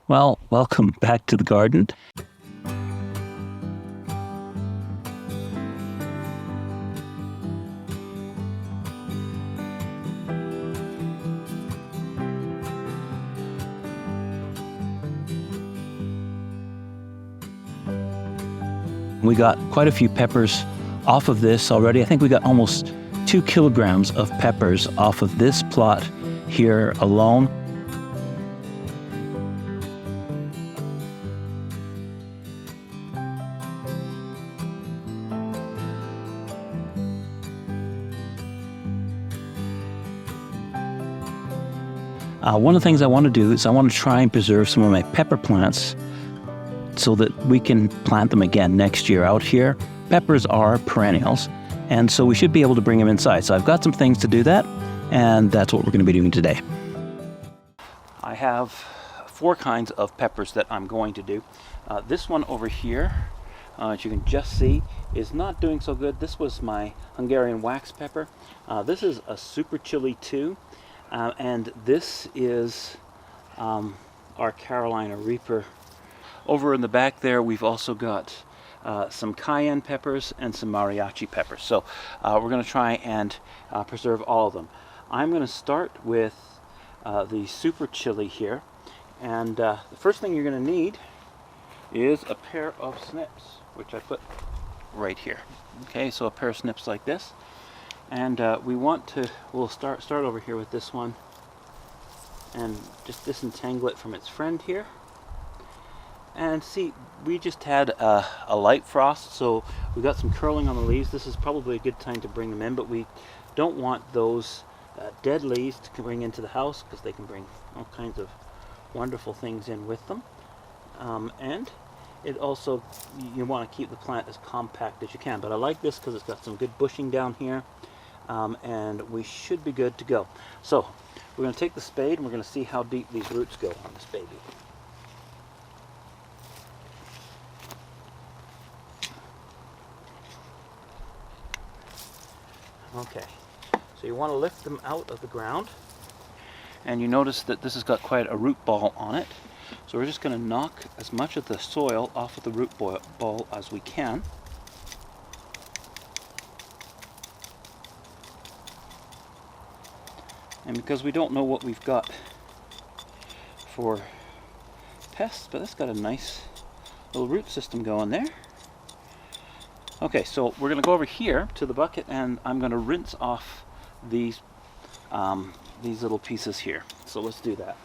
Well, welcome back to the garden. We got quite a few peppers off of this already. I think we got almost 2 kilograms of peppers off of this plot here alone. One of the things I want to do is I want to try and preserve some of my pepper plants so that we can plant them again next year out here. Peppers are perennials, and so we should be able to bring them inside. So I've got some things to do that, and that's what we're going to be doing today. I have 4 kinds of peppers that I'm going to do. This one over here, as you can just see, is not doing so good. This was my Hungarian wax pepper. This is a super chili too. And this is our Carolina Reaper. Over in the back there, we've also got some Cayenne peppers and some Mariachi peppers. So we're going to try and preserve all of them. I'm going to start with the super chili here. And the first thing you're going to need is a pair of snips, which I put right here. Okay, so a pair of snips like this. And we'll start over here with this one and just disentangle it from its friend here. And see, we just had a light frost, so we got some curling on the leaves. This is probably a good time to bring them in, but we don't want those dead leaves to bring into the house because they can bring all kinds of wonderful things in with them. And it also, you want to keep the plant as compact as you can, but I like this because it's got some good bushing down here. And we should be good to go. So we're going to take the spade and we're going to see how deep these roots go on this baby. Okay, so you want to lift them out of the ground, and you notice that this has got quite a root ball on it. So we're just going to knock as much of the soil off of the root ball as we can. And because we don't know what we've got for pests, but it's got a nice little root system going there. Okay, so we're going to go over here to the bucket, and I'm going to rinse off these little pieces here. So let's do that.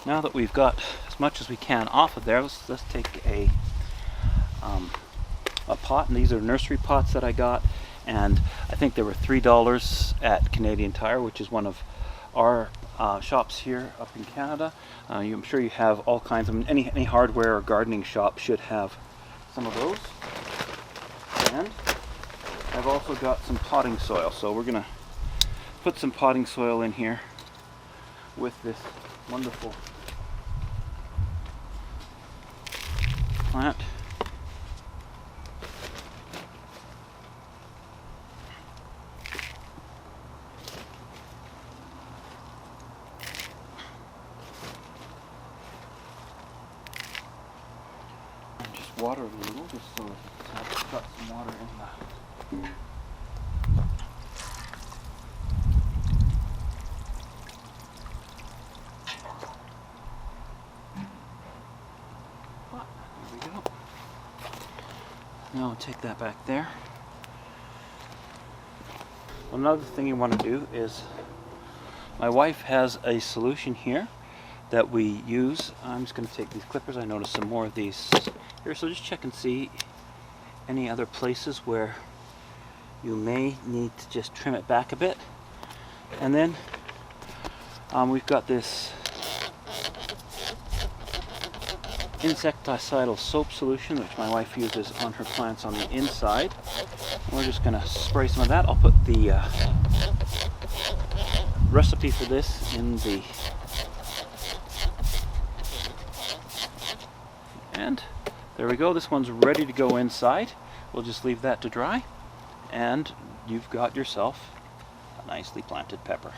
Now that we've got as much as we can off of there, let's take a pot, and these are nursery pots that I got, and I think they were $3 at Canadian Tire, which is one of our shops here up in Canada. I'm sure you have all kinds of any hardware or gardening shop should have some of those. And I've also got some potting soil, so we're gonna put some potting soil in here with this wonderful plant. And just water it a little, just so it's got some water in the Now I'll take that back there. Another thing you want to do is, my wife has a solution here that we use. I'm just going to take these clippers. I noticed some more of these here, so just check and see any other places where you may need to just trim it back a bit. And then we've got this insecticidal soap solution, which my wife uses on her plants on the inside. We're just going to spray some of that. I'll put the recipe for this in the And there we go. This one's ready to go inside. We'll just leave that to dry, and you've got yourself a nicely planted pepper.